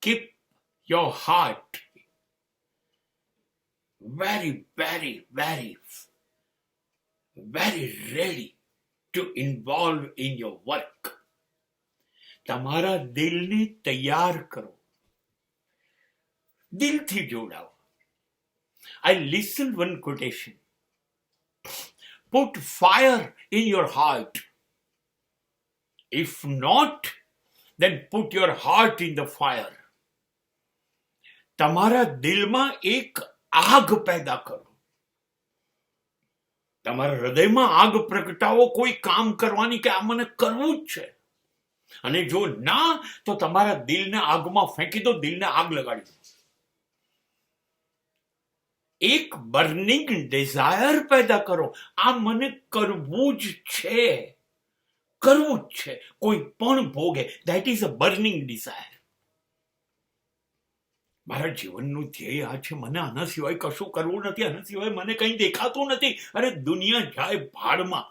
keep your heart very, very, very, very ready to involve in your work. તમારા દિલને તૈયાર કરો, દિલથી જોડાઓ. I listen one quotation. Put fire in your heart. If not, then put your heart in the fire. તમારા દિલમાં એક આગ પેદા કરો. તમારા હૃદયમાં આગ પ્રગટાવો કોઈ કામ કરવાની કે આ મને કરવું જ છે. અને જો ના તો તમારા દિલને આગમાં ફેંકી દો, દિલને આગ લગાડી દો. એક બર્નિંગ ડિઝાયર પેદા કરો. આ મને કરવું જ છે, કરવું જ છે, કોઈ પણ ભોગે. That is a burning desire. મારા જીવનનું ધ્યેય આ છે, મને આના સિવાય કશું કરવું નથી, આના સિવાય મને કંઈ દેખાતું નથી. અરે દુનિયા જાય ભાડમાં.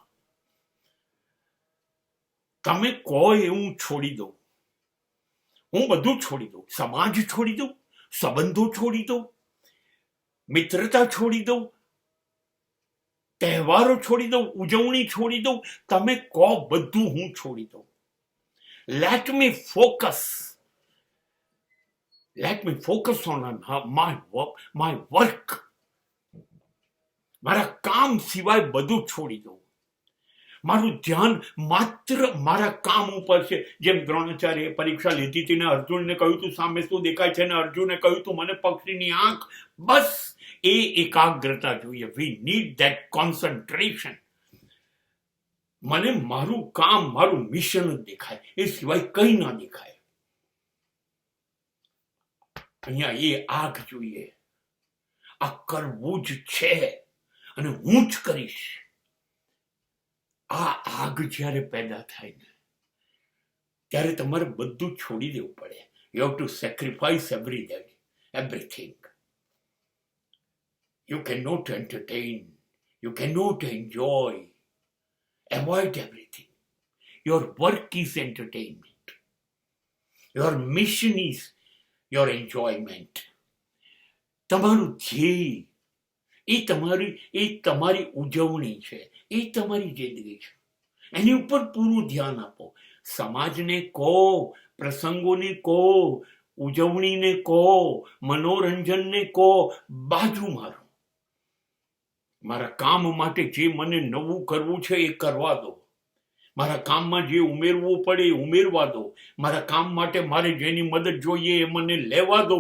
તમે કહો એ હું છોડી દઉં, હું બધું છોડી દઉં. સમાજ છોડી દઉં, સંબંધો છોડી દઉં, મિત્રતા છોડી દઉં, તહેવારો છોડી દઉં, ઉજવણી છોડી દઉં. તમે કહો બધું હું છોડી દઉં. Let me focus. Let me focus on my work. મારા કામ સિવાય બધું છોડી દઉં. મારું ધ્યાન માત્ર મારા કામ ઉપર છે. જેમ દ્રોણાચાર્ય પરીક્ષા લીધી હતી ને અર્જુનને કહ્યું તું સામે શું દેખાય છે, ને અર્જુને કહ્યું તું મને પક્ષીની આંખ. બસ એ એકાગ્રતા જોઈએ. We need that concentration. મને મારું કામ, મારું મિશન જ દેખાય, એ સિવાય કંઈ ના દેખાય. અહીંયા એ આગ જોઈએ. આ કરવું જ છે અને હું જ કરીશ. આ આગ જ્યારે પેદા થાય ને ત્યારે તમારે બધું છોડી દેવું પડે. You have to sacrifice everything. You cannot entertain, you cannot enjoy, avoid everything. Your work is entertainment. Your mission is your enjoyment. તમારું ધ્યેય એ તમારી ઉજવણી છે, એ તમારી જિંદગી છે. એની ઉપર પૂરું ધ્યાન આપો. સમાજને કહો, પ્રસંગોને કહો, ઉજવણીને કહો, મનોરંજનને કહો, બાજુ મારો. મારા કામ માટે જે મને નવું કરવું છે એ કરવા દો. મારા કામમાં જે ઉમેરવું પડે એ ઉમેરવા દો. મારા કામ માટે મારે જેની મદદ જોઈએ એ મને લેવા દો.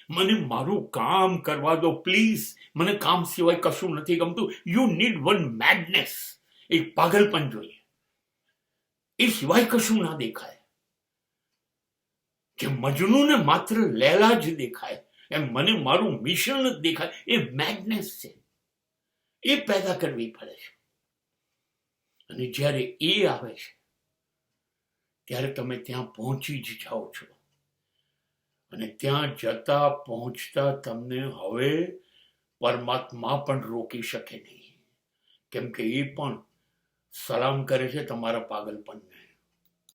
મને મારું કામ કરવા દો પ્લીઝ. મને કામ સિવાય કશું નથી ગમતું. You need one madness. એક પાગલપન જોઈએ, એ સિવાય કશું ના દેખાય. જે મજનૂને માત્ર લેલા જ દેખાય એમ મને મારું મિશન જ દેખાય. એ મેડનેસ છે, એ પેદા કરવી પડે છે. અને જ્યારે એ આવે છે ત્યારે તમે ત્યાં પહોંચી જ જાઓ છો. અને ત્યાં જતા પહોંચતા તમને હવે પરમાત્મા પણ રોકી શકે નહીં, કેમ કે એ પણ સલામ કરે છે તમારા પાગલપનને.